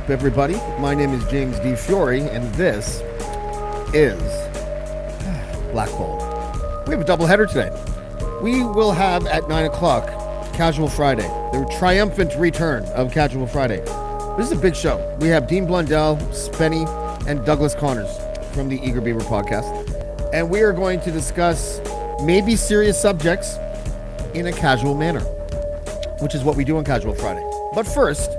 up, everybody? My name is James D. Fiore, and this is Blackballed. We have a doubleheader today. We will have at 9 o'clock Casual Friday, the triumphant return of Casual Friday. This is a big show. We have Dean Blundell, Spenny, and Douglas Connors from the Eager Beaver podcast. And we are going to discuss maybe serious subjects in a casual manner, which is what we do on Casual Friday. But first,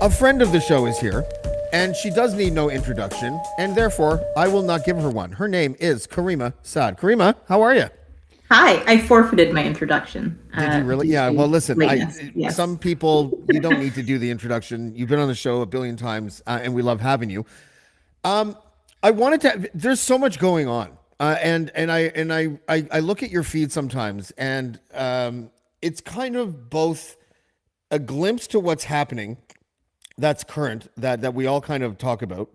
a friend of the show is here, and she does need no introduction, and therefore I will not give her one. Her name is Caryma Sa'd. Caryma, how are you? Hi, I forfeited my introduction. Did you really? Yeah, well, listen, yes. Some people, you don't need to do the introduction. You've been on the show a billion times, and we love having you. I wanted to, there's so much going on, and I look at your feed sometimes, and it's kind of both a glimpse to what's happening that's current, that we all kind of talk about,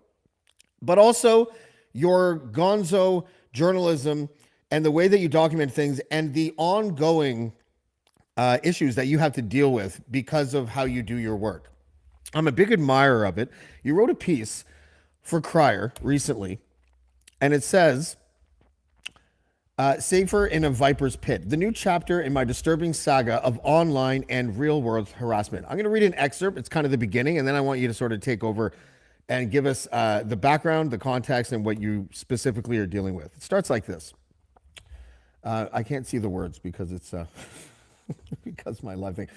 but also your gonzo journalism and the way that you document things and the ongoing issues that you have to deal with because of how you do your work. I'm a big admirer of it. You wrote a piece for Crier recently, and it says, Safer in a Viper's Pit, the new chapter in my disturbing saga of online and real-world harassment. I'm going to read an excerpt. It's kind of the beginning, and then I want you to sort of take over and give us the background, the context, and what you specifically are dealing with. It starts like this. I can't see the words because it's because my live thing.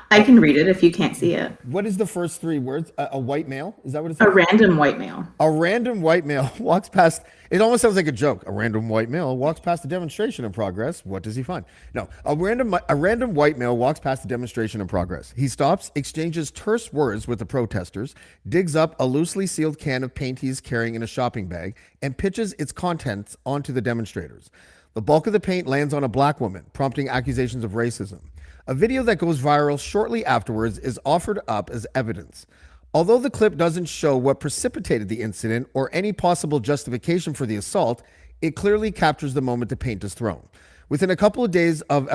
I can read it if you can't see it. What is the first three words? A white male? Is that what it says? A random white male. A random white male walks past. It almost sounds like a joke. A random white male walks past a demonstration in progress. What does he find? No, a random white male walks past a demonstration in progress. He stops, exchanges terse words with the protesters, digs up a loosely sealed can of paint he's carrying in a shopping bag, and pitches its contents onto the demonstrators. The bulk of the paint lands on a black woman, prompting accusations of racism. A video that goes viral shortly afterwards is offered up as evidence. Although the clip doesn't show what precipitated the incident or any possible justification for the assault, it clearly captures the moment the paint is thrown. Within a couple of days of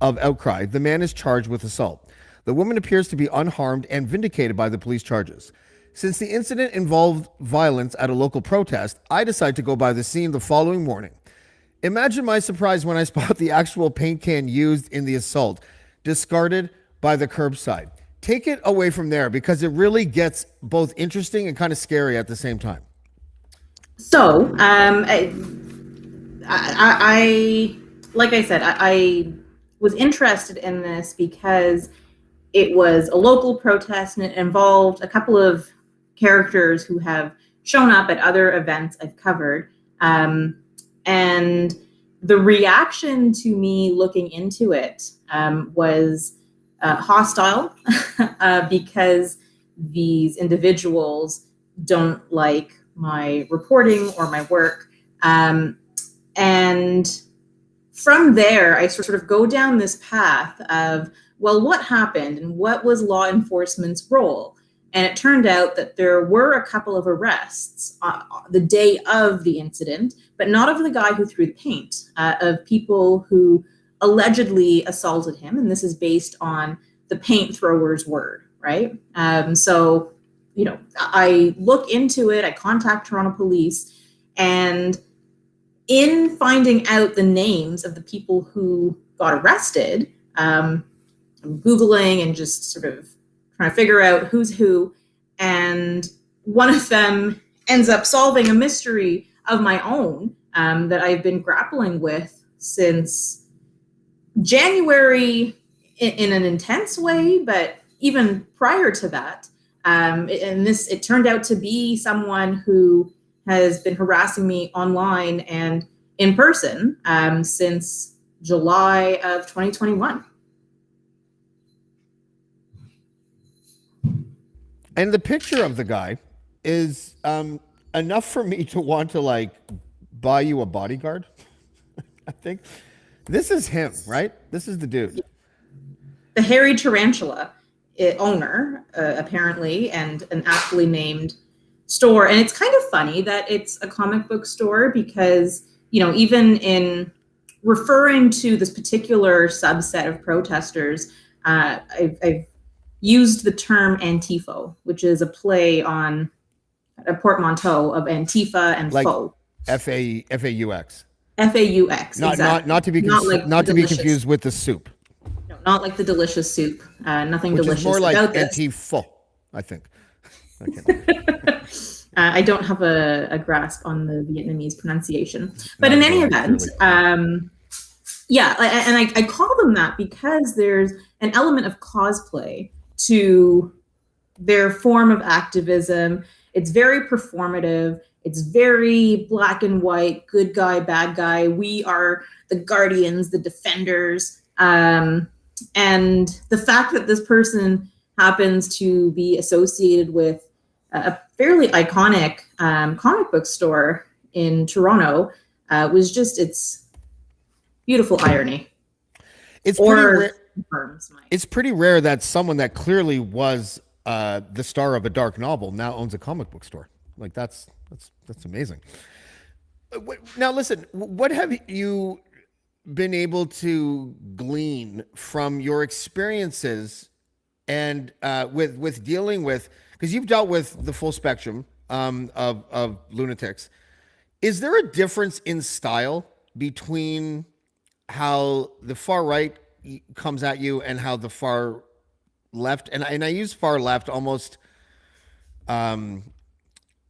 outcry, the man is charged with assault. The woman appears to be unharmed and vindicated by the police charges. Since the incident involved violence at a local protest, I decided to go by the scene the following morning. Imagine my surprise when I spot the actual paint can used in the assault, discarded by the curbside. Take it away from there because it really gets both interesting and kind of scary at the same time. So, I like I said, I was interested in this because it was a local protest and it involved a couple of characters who have shown up at other events I've covered. And the reaction to me looking into it was hostile because these individuals don't like my reporting or my work. And from there, I sort of go down this path of, well, what happened and what was law enforcement's role? And it turned out that there were a couple of arrests the day of the incident, but not of the guy who threw the paint, of people who allegedly assaulted him. And this is based on the paint thrower's word, right? So, I look into it, I contact Toronto police, and in finding out the names of the people who got arrested, I'm Googling and just sort of trying to figure out who's who, and one of them ends up solving a mystery of my own that I've been grappling with since January in an intense way, but even prior to that. It turned out to be someone who has been harassing me online and in person since July of 2021. And the picture of the guy is enough for me to want to buy you a bodyguard. I think this is him, right? This is the dude. The hairy tarantula owner, apparently, and an aptly named store. And it's kind of funny that it's a comic book store because, even in referring to this particular subset of protesters, I've used the term Antifo, which is a play on a portmanteau of Antifa and Like faux. FAUX. FAUX, Not exactly. not to be not to be confused with the soup. No, not like the delicious soup. Nothing Which delicious is more like about this. Antifo, I think. I don't have a grasp on the Vietnamese pronunciation. But in any event, yeah, and I call them that because there's an element of cosplay to their form of activism. It's very performative. It's very black and white, good guy, bad guy. We are the guardians, the defenders. And the fact that this person happens to be associated with a fairly iconic comic book store in Toronto was just, it's beautiful irony. It's pretty rare that someone that clearly was the star of a dark novel now owns a comic book store. Like that's amazing. Now listen, what have you been able to glean from your experiences and with dealing with, because you've dealt with the full spectrum of lunatics. Is there a difference in style between how the far right comes at you and how the far left, and I use far left almost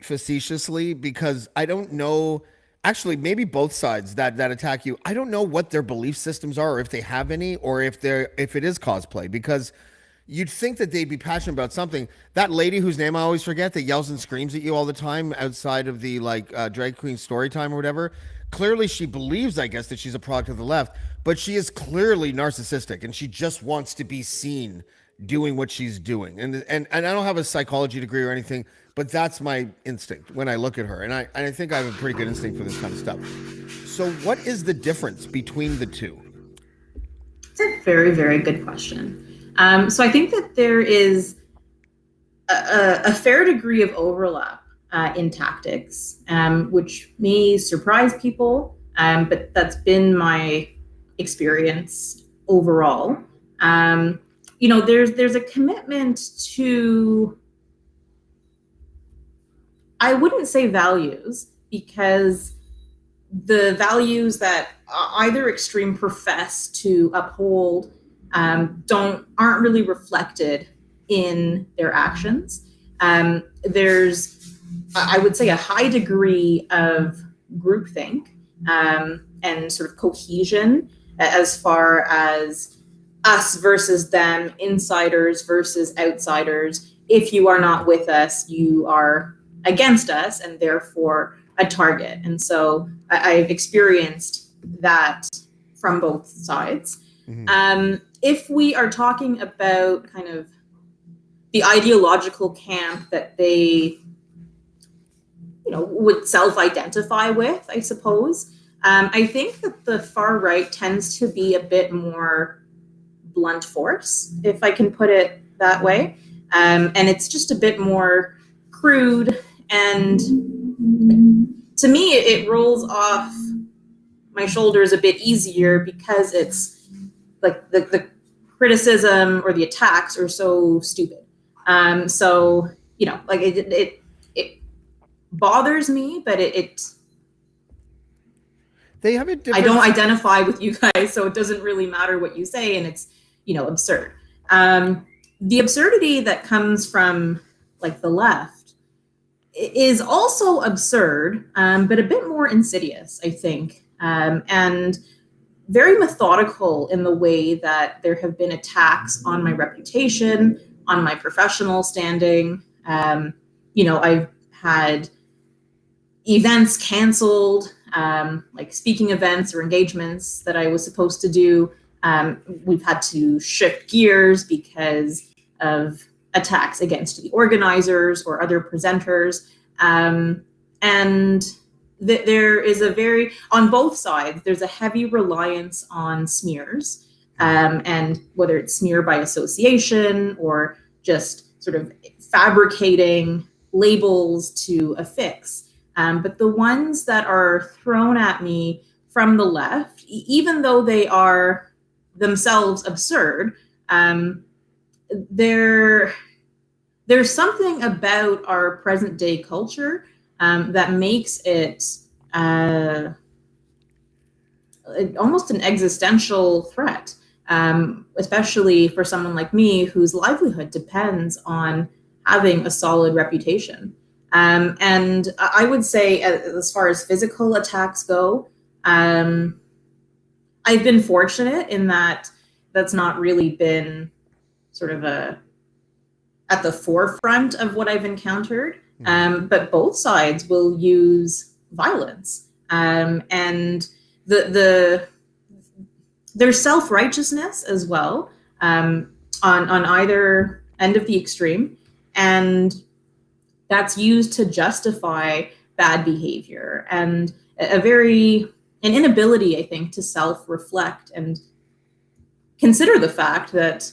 facetiously because I don't know, actually maybe both sides that attack you, I don't know what their belief systems are, or if they have any, or if it is cosplay, because you'd think that they'd be passionate about something. That lady whose name I always forget that yells and screams at you all the time outside of the drag queen story time or whatever, clearly she believes, I guess, that she's a product of the left, but she is clearly narcissistic and she just wants to be seen doing what she's doing. And I don't have a psychology degree or anything, but that's my instinct when I look at her. And I think I have a pretty good instinct for this kind of stuff. So what is the difference between the two? It's a very, very good question. So I think that there is a fair degree of overlap in tactics, which may surprise people, but that's been my experience overall. There's a commitment to, I wouldn't say values, because the values that either extreme profess to uphold aren't really reflected in their actions. There's, I would say, a high degree of groupthink and sort of cohesion as far as us versus them, insiders versus outsiders. If you are not with us, you are against us and therefore a target. And so I've experienced that from both sides. Mm-hmm. If we are talking about kind of the ideological camp that they, would self-identify with, I suppose, I think that the far right tends to be a bit more blunt force, if I can put it that way. And it's just a bit more crude. And to me, it rolls off my shoulders a bit easier because it's like the criticism or the attacks are so stupid. So, it bothers me, but they have a different... I don't identify with you guys, so it doesn't really matter what you say, and it's, absurd. The absurdity that comes from the left is also absurd, but a bit more insidious, I think, and very methodical in the way that there have been attacks on my reputation, on my professional standing. I've had events canceled, like speaking events or engagements that I was supposed to do. We've had to shift gears because of attacks against the organizers or other presenters. And there is on both sides, there's a heavy reliance on smears, and whether it's smear by association or just sort of fabricating labels to affix. But the ones that are thrown at me from the left, even though they are themselves absurd, There's something about our present day culture that makes it almost an existential threat, especially for someone like me whose livelihood depends on having a solid reputation. And I would say, as far as physical attacks go, I've been fortunate in that that's not really been sort of at the forefront of what I've encountered. But both sides will use violence, and there's self-righteousness as well, on either end of the extreme, and that's used to justify bad behavior and an inability, I think, to self-reflect and consider the fact that,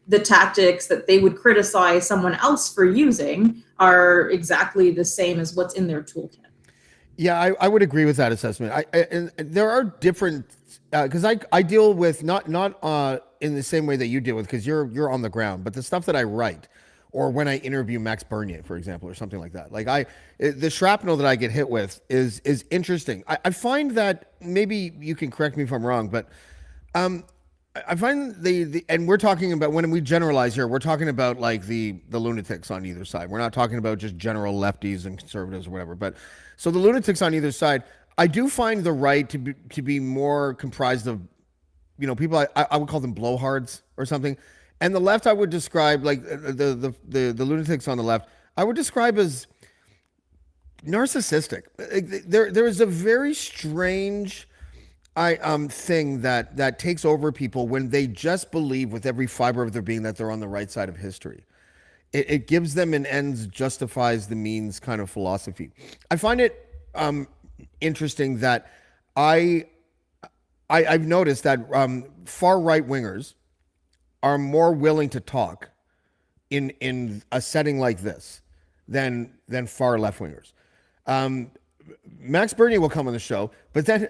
the tactics that they would criticize someone else for using are exactly the same as what's in their toolkit. Yeah, I would agree with that assessment. And there are different, because I deal with not in the same way that you deal with, because you're on the ground, but the stuff that I write, or when I interview Max Bernier, for example, or something like that. Like the shrapnel that I get hit with is interesting. I find that, maybe you can correct me if I'm wrong, but I find and we're talking about, when we generalize here, we're talking about like the lunatics on either side. We're not talking about just general lefties and conservatives or whatever. But so the lunatics on either side, I do find the right to be more comprised of, people I would call them blowhards or something, and the left I would describe, like the lunatics on the left, I would describe as narcissistic. There is a very strange thing that takes over people when they just believe with every fiber of their being that they're on the right side of history. It gives them an ends justifies the means kind of philosophy. I find it interesting that I've noticed that far right wingers are more willing to talk in a setting like this than far left wingers. Max Bernier will come on the show, but then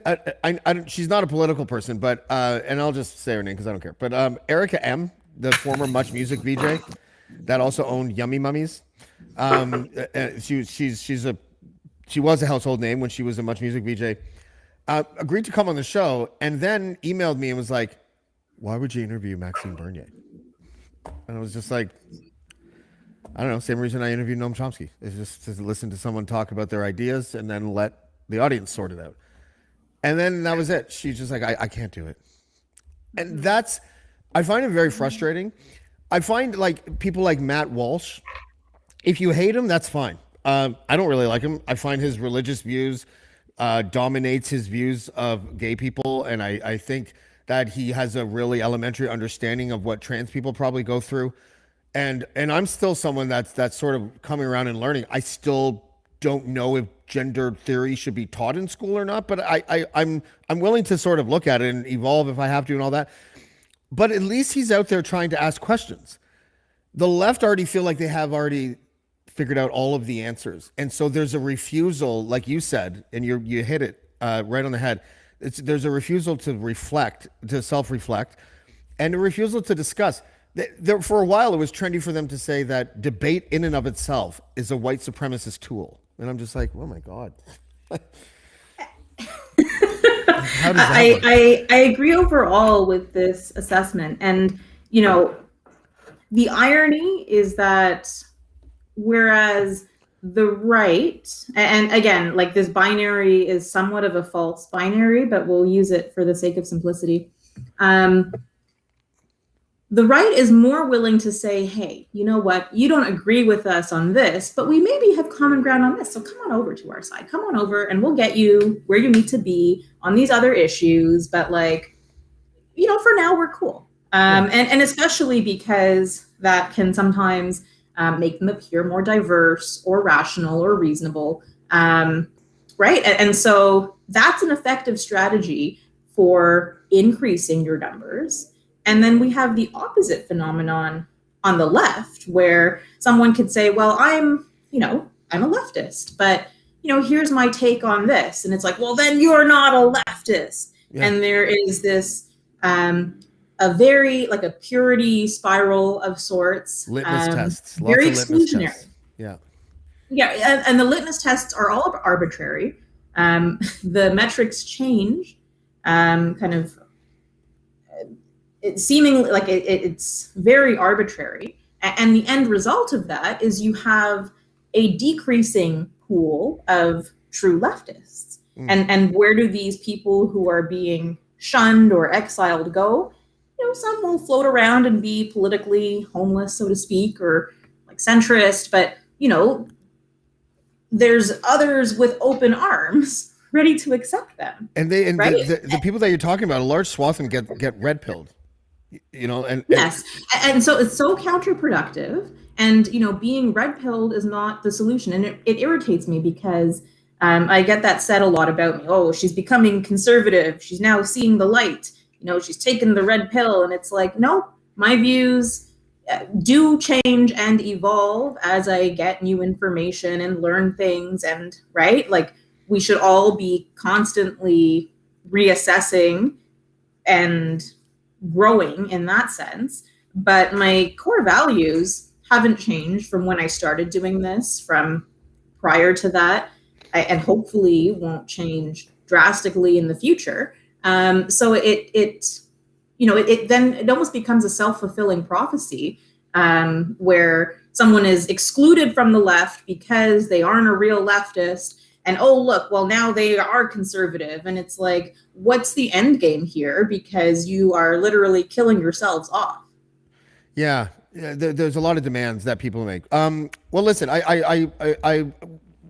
she's not a political person, but and I'll just say her name because I don't care. But Erica M, the former Much Music VJ, that also owned Yummy Mummies. She was a household name when she was a Much Music VJ. Agreed to come on the show, and then emailed me and was like, "Why would you interview Maxime Bernier?" And I was just like, I don't know, same reason I interviewed Noam Chomsky. Is just to listen to someone talk about their ideas and then let the audience sort it out. And then that was it. She's just like, I can't do it. And I find it very frustrating. I find like people like Matt Walsh, if you hate him, that's fine. I don't really like him. I find his religious views dominates his views of gay people. And I think that he has a really elementary understanding of what trans people probably go through. And I'm still someone that's sort of coming around and learning. I still don't know if gender theory should be taught in school or not, but I'm willing to sort of look at it and evolve if I have to and all that. But at least he's out there trying to ask questions. The left already feel like they have already figured out all of the answers. And so there's a refusal, like you said, and you hit it right on the head. There's a refusal to reflect, to self-reflect, and a refusal to discuss. For a while, it was trendy for them to say that debate in and of itself is a white supremacist tool. And I'm just like, oh my God. How does that work? I agree overall with this assessment. And, the irony is that whereas the right, and again, like this binary is somewhat of a false binary, but we'll use it for the sake of simplicity. The right is more willing to say, hey, you know what? You don't agree with us on this, but we maybe have common ground on this. So come on over to our side. Come on over and we'll get you where you need to be on these other issues. But for now, we're cool. And especially because that can sometimes make them appear more diverse or rational or reasonable. Right. And so that's an effective strategy for increasing your numbers. And then we have the opposite phenomenon on the left, where someone could say, well, I'm a leftist, but, here's my take on this. And it's like, well, then you're not a leftist. Yeah. And there is this a very like a purity spiral of sorts. Litmus tests, lots Very of litmus exclusionary. tests. Yeah. Yeah, and the litmus tests are all arbitrary. The metrics change, kind of seemingly like it's very arbitrary. And the end result of that is you have a decreasing pool of true leftists. And where do these people who are being shunned or exiled go? Some will float around and be politically homeless, so to speak, or like centrist, but there's others with open arms ready to accept them. And right? the people that you're talking about, a large swath of them get red pilled. Yes, and so it's so counterproductive. And being red pilled is not the solution, and it irritates me because I get that said a lot about me. Oh, she's becoming conservative. She's now seeing the light. She's taken the red pill, and it's like, no, my views do change and evolve as I get new information and learn things. And right, like we should all be constantly reassessing and growing in that sense. But my core values haven't changed from when I started doing this, from prior to that, and hopefully won't change drastically in the future. So it almost becomes a self-fulfilling prophecy, where someone is excluded from the left because they aren't a real leftist. And oh, look, well, now they are conservative. And it's like, what's the end game here? Because you are literally killing yourselves off. Yeah, there's a lot of demands that people make. Well, listen,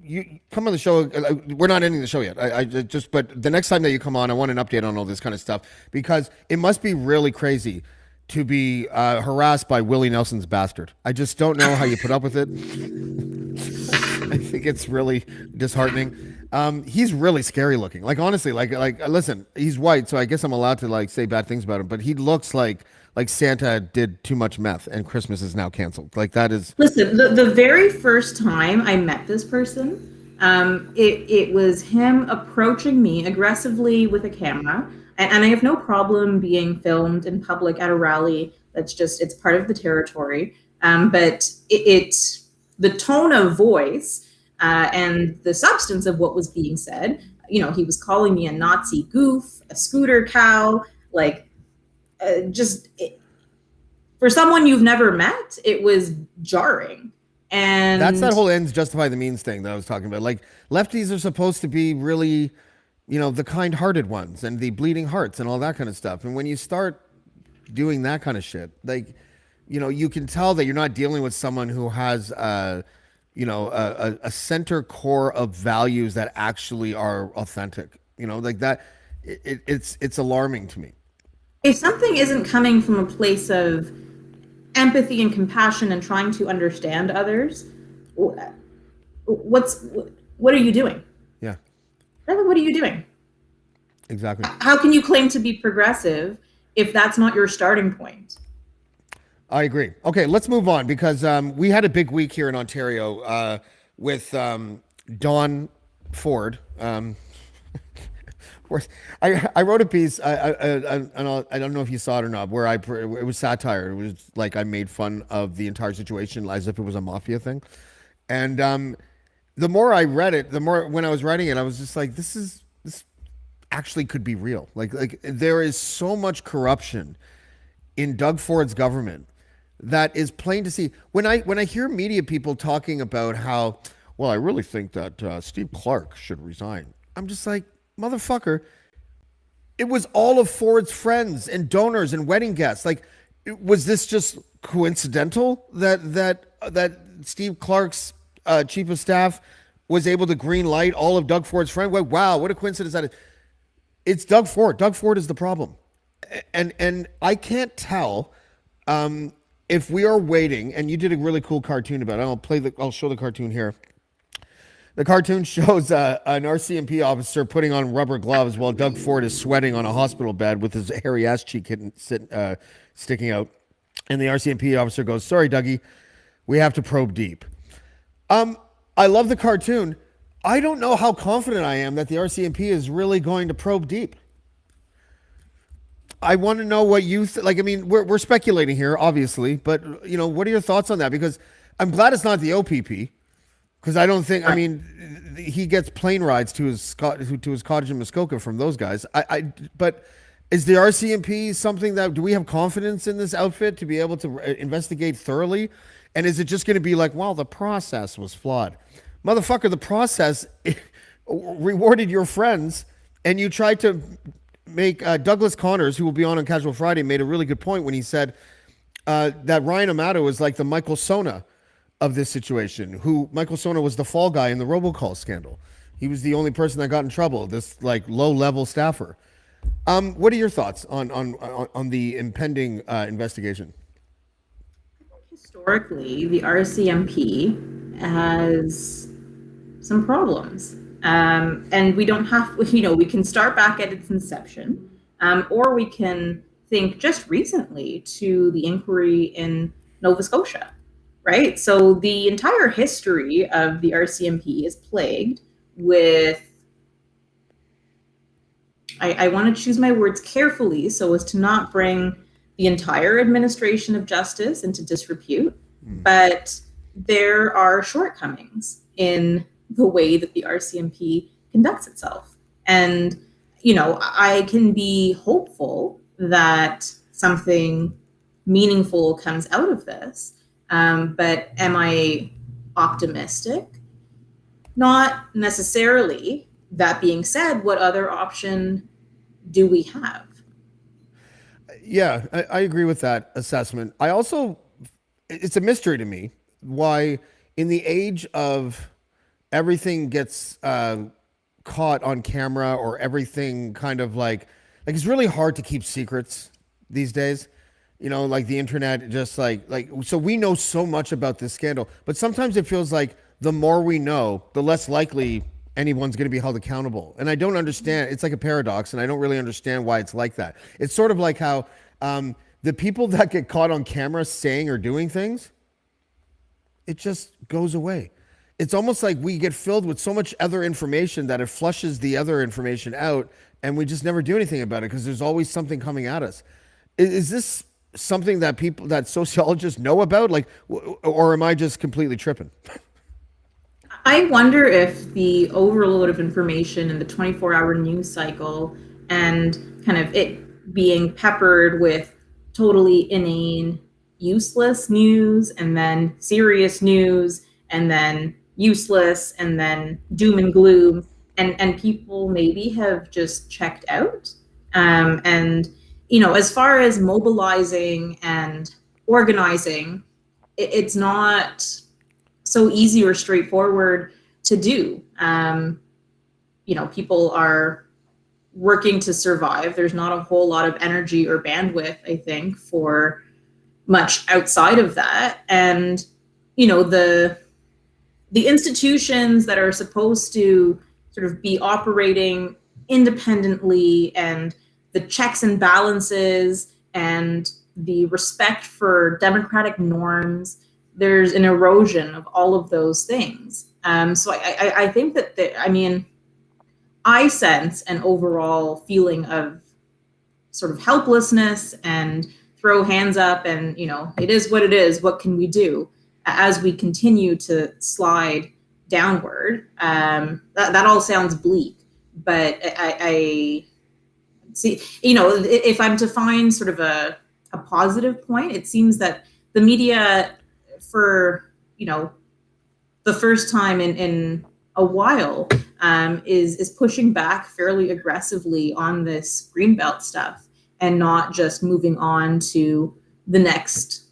you come on the show. We're not ending the show yet. But the next time that you come on, I want an update on all this kind of stuff, because it must be really crazy to be harassed by Willie Nelson's bastard. I just don't know how you put up with it. I think it's really disheartening. He's really scary looking. Like, honestly, like listen, he's white, so I guess I'm allowed to like say bad things about him, but he looks like Santa did too much meth and Christmas is now canceled. Like, that is. Listen, the very first time I met this person, it was him approaching me aggressively with a camera, and I have no problem being filmed in public at a rally. It's part of the territory. But the tone of voice and the substance of what was being said, he was calling me a Nazi goof, a scooter cow, like, for someone you've never met, it was jarring. And that's that whole ends justify the means thing that I was talking about. Like, lefties are supposed to be really, the kind-hearted ones and the bleeding hearts and all that kind of stuff. And when you start doing that kind of shit, like, you can tell that you're not dealing with someone who has, a center core of values that actually are authentic. Like that. It's alarming to me. If something isn't coming from a place of empathy and compassion and trying to understand others, what are you doing? Yeah. What are you doing? Exactly. How can you claim to be progressive if that's not your starting point? I agree. Okay, let's move on, because we had a big week here in Ontario with Dawn Ford. I wrote a piece. I don't know if you saw it or not, where it was satire. It was like I made fun of the entire situation as if it was a mafia thing. And the more I read it, the more, when I was writing it, I was just like, this actually could be real. Like there is so much corruption in Doug Ford's government that is plain to see. When I hear media people talking about how, well, I really think that Steve Clark should resign, I'm just like, motherfucker, it was all of Ford's friends and donors and wedding guests. Like, was this just coincidental that Steve Clark's chief of staff was able to green light all of Doug Ford's friends? Like, wow, what a coincidence that is. It's Doug Ford. Doug Ford is the problem. And I can't tell if we are waiting, and you did a really cool cartoon about it. I'll show the cartoon here. The cartoon shows an RCMP officer putting on rubber gloves while Doug Ford is sweating on a hospital bed with his hairy ass cheek sticking out. And the RCMP officer goes, "Sorry, Dougie, we have to probe deep." I love the cartoon. I don't know how confident I am that the RCMP is really going to probe deep. I want to know what you like. I mean, we're speculating here, obviously, but what are your thoughts on that? Because I'm glad it's not the OPP. Because I don't think, I Right. mean, he gets plane rides to his cottage in Muskoka from those guys. But is the RCMP something that, do we have confidence in this outfit to be able to investigate thoroughly? And is it just going to be like, well, the process was flawed? Motherfucker, the process rewarded your friends, and you tried to make Douglas Connors, who will be on Casual Friday, made a really good point when he said that Ryan Amato is like the Michael Sona of this situation. Who Michael Sona was the fall guy in the robocall scandal. He was the only person that got in trouble. This like low level staffer. What are your thoughts on the impending investigation? Historically, the RCMP has some problems. And we don't have, we can start back at its inception, or we can think just recently to the inquiry in Nova Scotia, right? So the entire history of the RCMP is plagued with, I want to choose my words carefully so as to not bring the entire administration of justice into disrepute, but there are shortcomings in the way that the RCMP conducts itself. And, I can be hopeful that something meaningful comes out of this. But am I optimistic? Not necessarily. That being said, what other option do we have? Yeah, I agree with that assessment. I also, it's a mystery to me why, in the age of everything gets caught on camera, or everything kind of like it's really hard to keep secrets these days. Like the internet, just like so we know so much about this scandal, but sometimes it feels like the more we know, the less likely anyone's going to be held accountable. And I don't understand. It's like a paradox, and I don't really understand why it's like that. It's sort of like how the people that get caught on camera saying or doing things, it just goes away. It's almost like we get filled with so much other information that it flushes the other information out, and we just never do anything about it because there's always something coming at us. Is this something that that sociologists know about? Like, or am I just completely tripping? I wonder if the overload of information in the 24-hour news cycle and kind of it being peppered with totally inane, useless news, and then serious news, and then useless, and then doom and gloom, and people maybe have just checked out. And, as far as mobilizing and organizing, it's not so easy or straightforward to do. People are working to survive. There's not a whole lot of energy or bandwidth, I think, for much outside of that. And, the institutions that are supposed to sort of be operating independently, and the checks and balances and the respect for democratic norms, there's an erosion of all of those things. So I think that, I sense an overall feeling of sort of helplessness and throw hands up, and, it is what it is. What can we do as we continue to slide downward? That all sounds bleak, but I see, if I'm to find sort of a positive point, it seems that the media, for the first time in a while, is pushing back fairly aggressively on this greenbelt stuff, and not just moving on to the next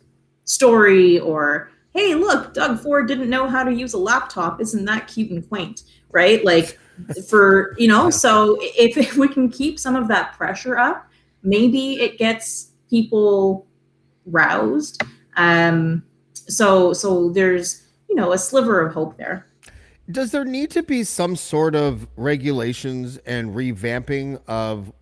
story, or, hey, look, Doug Ford didn't know how to use a laptop, isn't that cute and quaint, right? Like, for Yeah. so if we can keep some of that pressure up, maybe it gets people roused. So there's, a sliver of hope there. Does there need to be some sort of regulations and revamping of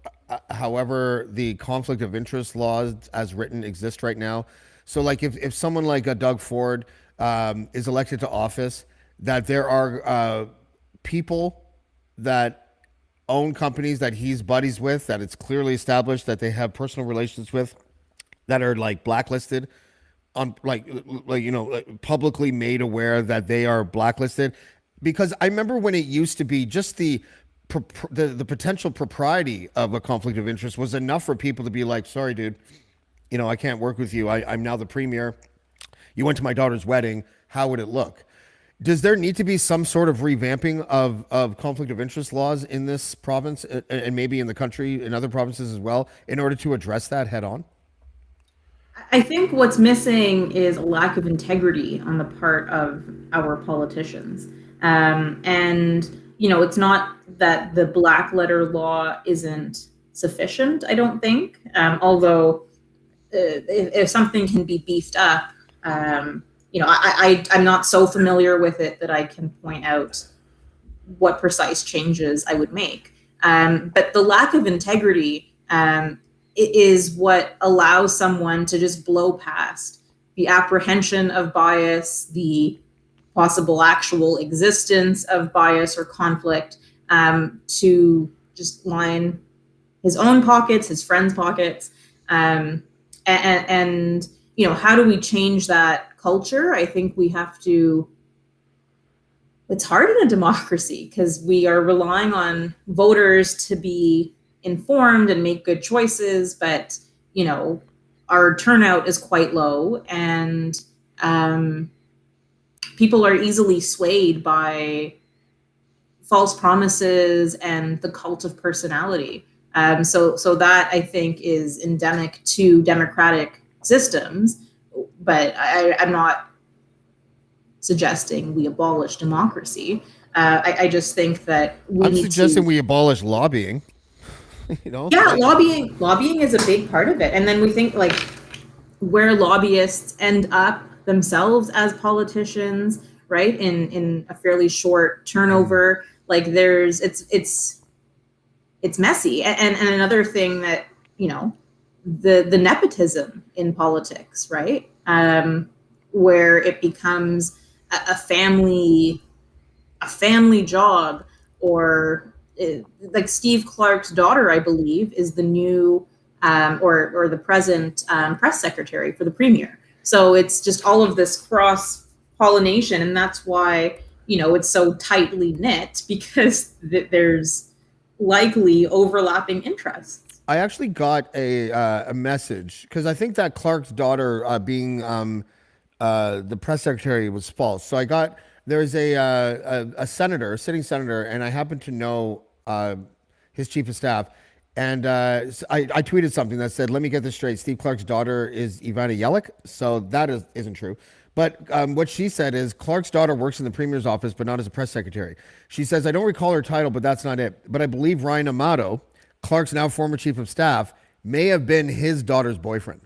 however the conflict of interest laws as written exist right now? So, like, if someone like a Doug Ford is elected to office, that there are people that own companies that he's buddies with, that it's clearly established that they have personal relations with, that are like blacklisted on like publicly made aware that they are blacklisted? Because I remember when it used to be just the potential propriety of a conflict of interest was enough for people to be like, sorry dude, I can't work with you. I'm now the premier. You went to my daughter's wedding. How would it look? Does there need to be some sort of revamping of conflict of interest laws in this province, and maybe in the country, in other provinces as well, in order to address that head on? I think what's missing is a lack of integrity on the part of our politicians. And, it's not that the black letter law isn't sufficient, I don't think. Although if something can be beefed up, I'm not so familiar with it that I can point out what precise changes I would make. But the lack of integrity is what allows someone to just blow past the apprehension of bias, the possible actual existence of bias or conflict, to just line his own pockets, his friends' pockets. And how do we change that culture? I think we have to. It's hard in a democracy because we are relying on voters to be informed and make good choices, but our turnout is quite low, and people are easily swayed by false promises and the cult of personality. So that, I think, is endemic to democratic systems, but I'm not suggesting we abolish democracy. I just think that I'm suggesting we abolish lobbying. Yeah, lobbying is a big part of it. And then we think like where lobbyists end up themselves as politicians, right? In a fairly short turnover, like it's messy. And another thing that, the nepotism in politics, right? Where it becomes a family job, or like Steve Clark's daughter, I believe, is the new or the present press secretary for the premier. So it's just all of this cross pollination, and that's why it's so tightly knit, because there's likely overlapping interests. I actually got a message, because I think that Clark's daughter being the press secretary was false. So there's a senator, a sitting senator, and I happen to know his chief of staff. And I tweeted something that said, let me get this straight. Steve Clark's daughter is Ivana Yellick. So that isn't true. But what she said is Clark's daughter works in the premier's office, but not as a press secretary. She says, I don't recall her title, but that's not it. But I believe Ryan Amato, Clark's now former chief of staff, may have been his daughter's boyfriend.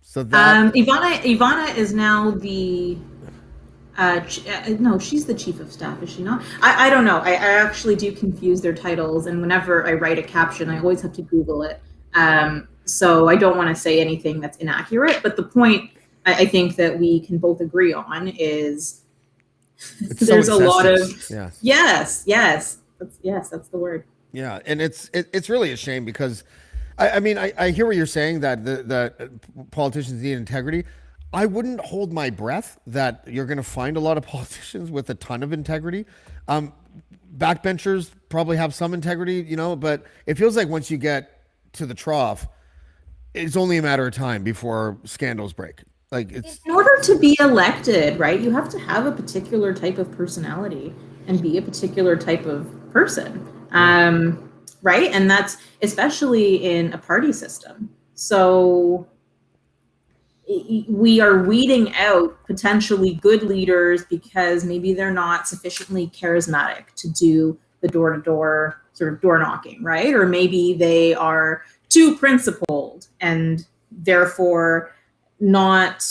So that Ivana is now the no, she's the chief of staff, is she not? I don't know. I actually do confuse their titles, and whenever I write a caption, I always have to Google it. So I don't want to say anything that's inaccurate. But the point I think that we can both agree on is there's a lot of yes, that's the word. Yeah, and it's really a shame, because I mean I hear what you're saying, that the politicians need integrity. I wouldn't hold my breath that you're going to find a lot of politicians with a ton of integrity. Backbenchers probably have some integrity, but it feels like once you get to the trough, it's only a matter of time before scandals break. Like, it's in order to be elected, right? You have to have a particular type of personality and be a particular type of person, right? And that's especially in a party system. So we are weeding out potentially good leaders because maybe they're not sufficiently charismatic to do the door-to-door sort of door knocking, right? Or maybe they are too principled and therefore not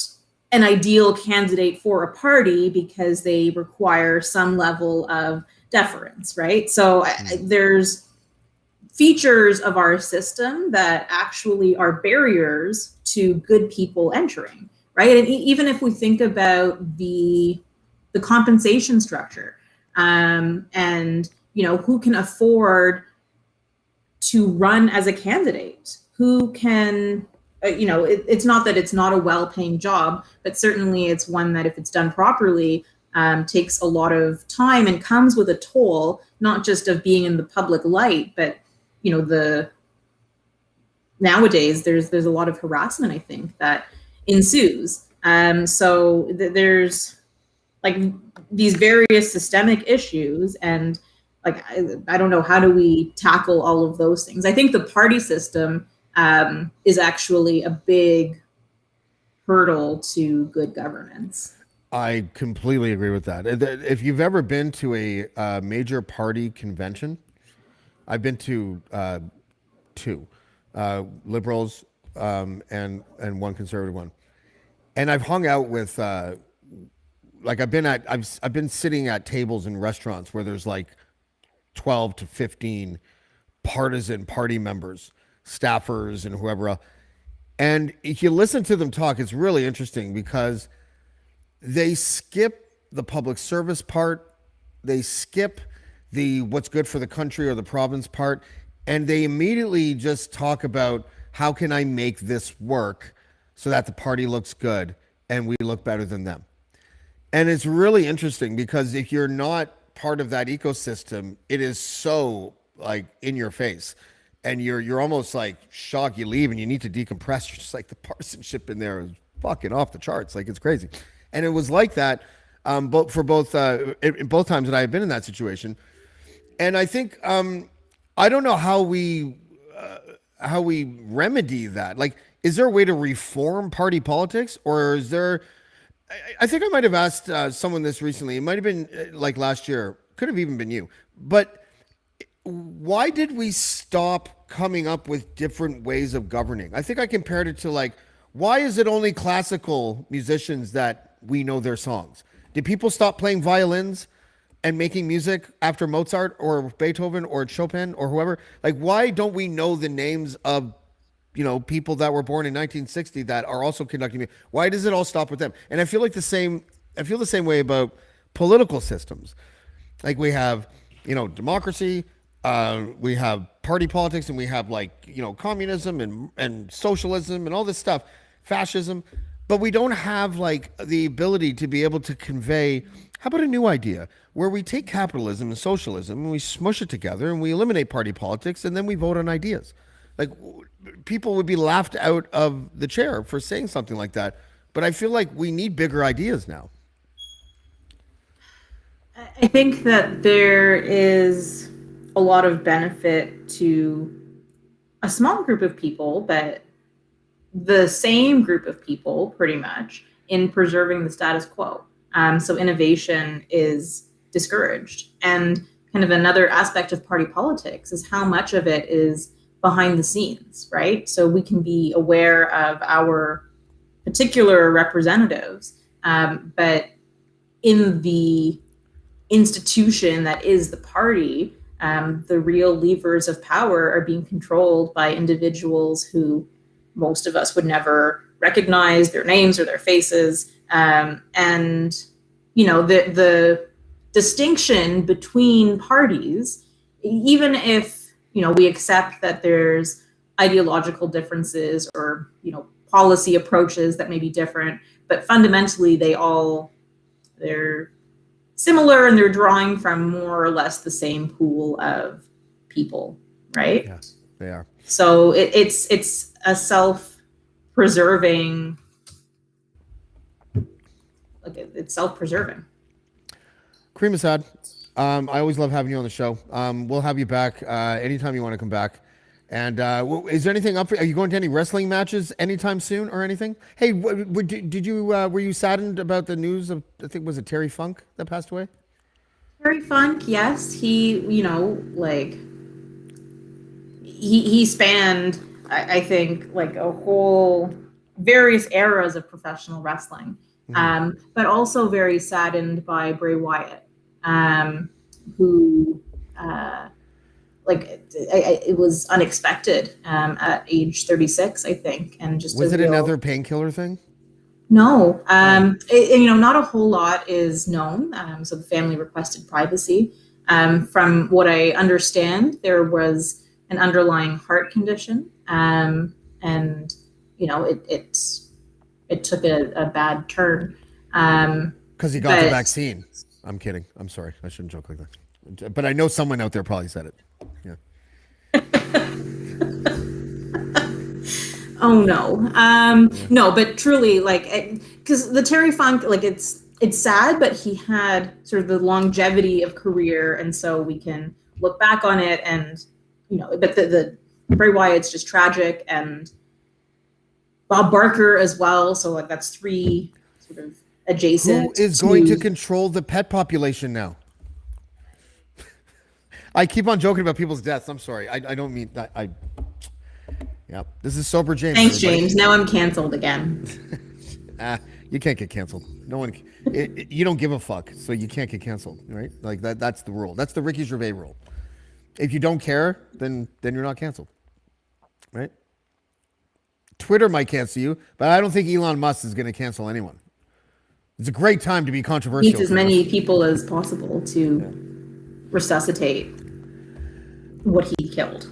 an ideal candidate for a party because they require some level of deference, right? So there's features of our system that actually are barriers to good people entering, right? And even if we think about the compensation structure, and who can afford to run as a candidate, who can, it's not that it's not a well-paying job, but certainly it's one that, if it's done properly, takes a lot of time and comes with a toll, not just of being in the public light, but nowadays there's a lot of harassment, I think, that ensues. So there's like these various systemic issues, and like I don't know, how do we tackle all of those things? I think the party system is actually a big hurdle to good governance. I completely agree with that. If you've ever been to a major party convention, I've been to two, liberals and one conservative one, and I've hung out with like I've been sitting at tables in restaurants where there's like 12 to 15 partisan party members, staffers, and whoever else. And if you listen to them talk, it's really interesting because they skip the public service part, they skip the what's good for the country or the province part, and they immediately just talk about how can I make this work so that the party looks good and we look better than them. And it's really interesting because if you're not part of that ecosystem, it is so like in your face, and you're almost like shocked. You leave and you need to decompress. You're just like, the partisanship in there is fucking off the charts. Like, it's crazy. And it was like that, both both times that I have been in that situation. And I think I don't know how we remedy that. Like, is there a way to reform party politics, or is there? I think I might have asked someone this recently. It might have been like last year. Could have even been you. But why did we stop coming up with different ways of governing? I think I compared it to like, why is it only classical musicians that we know their songs? Did people stop playing violins and making music after Mozart or Beethoven or Chopin or whoever? Like, why don't we know the names of people that were born in 1960 that are also conducting music? Why does it all stop with them? And I feel the same way about political systems. Like, we have, democracy, we have party politics, and we have communism and socialism and all this stuff, fascism, but we don't have like the ability to be able to convey, how about a new idea where we take capitalism and socialism and we smush it together and we eliminate party politics and then we vote on ideas. Like, people would be laughed out of the chair for saying something like that. But I feel like we need bigger ideas now. I think that there is a lot of benefit to a small group of people, but the same group of people pretty much, in preserving the status quo. So innovation is discouraged. And kind of another aspect of party politics is how much of it is behind the scenes, right? So we can be aware of our particular representatives, but in the institution that is the party, the real levers of power are being controlled by individuals who most of us would never recognize their names or their faces. And, the distinction between parties, even if, we accept that there's ideological differences or, policy approaches that may be different, but fundamentally they're similar, and they're drawing from more or less the same pool of people, right? Yes, they are. So it's a self-preserving, it's self-preserving. Caryma Sa'd, I always love having you on the show. We'll have you back anytime you want to come back. And is there anything up? Are you going to any wrestling matches anytime soon or anything? Hey, did you were you saddened about the news of, I think, was it Terry Funk that passed away? Terry Funk, yes, he he spanned, I think, like a whole various eras of professional wrestling, but also very saddened by Bray Wyatt, who. It was unexpected at age 36, I think. And just was it another painkiller thing? No, not a whole lot is known. So the family requested privacy. From what I understand, there was an underlying heart condition, and it took a bad turn. Because he got the vaccine. I'm kidding. I'm sorry. I shouldn't joke like that. But I know someone out there probably said it. Yeah. Oh no. No, but truly, because the Terry Funk, it's sad, but he had sort of the longevity of career, and so we can look back on it, and but the Bray Wyatt's just tragic, and Bob Barker as well. So that's three sort of adjacent. Who is going to control the pet population now? I keep on joking about people's deaths. I'm sorry. I don't mean that. Yeah, this is Sober James. Thanks, everybody. James. Now I'm canceled again. You can't get canceled. No one. You don't give a fuck, so you can't get canceled, right? Like that. That's the rule. That's the Ricky Gervais rule. If you don't care, then you're not canceled, right? Twitter might cancel you, but I don't think Elon Musk is going to cancel anyone. It's a great time to be controversial. Needs as many people as possible to resuscitate what he killed.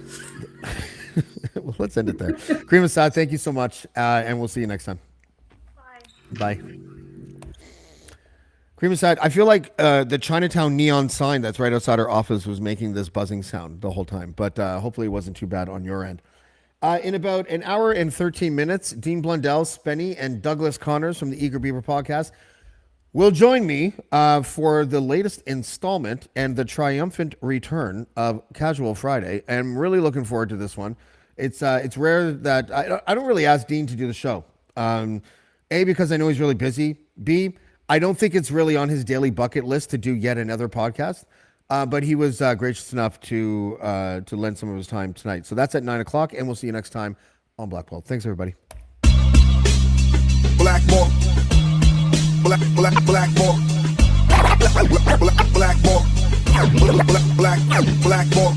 Well, let's end it there. Caryma Sa'd, thank you so much, and we'll see you next time. Bye. Caryma Sa'd, I feel like the Chinatown neon sign that's right outside our office was making this buzzing sound the whole time, but hopefully it wasn't too bad on your end. In about an hour and 13 minutes, Dean Blundell, Spenny, and Douglas Connors from the Eager Beaver podcast will join me for the latest installment and the triumphant return of Casual Friday. And I'm really looking forward to this one. It's rare that I don't really ask Dean to do the show. A, because I know he's really busy. B, I don't think it's really on his daily bucket list to do yet another podcast. But he was gracious enough to lend some of his time tonight. So that's at 9:00, and we'll see you next time on Blackballed. Thanks, everybody. Blackballed. Blackballed. Blackballed. Blackballed. Blackballed.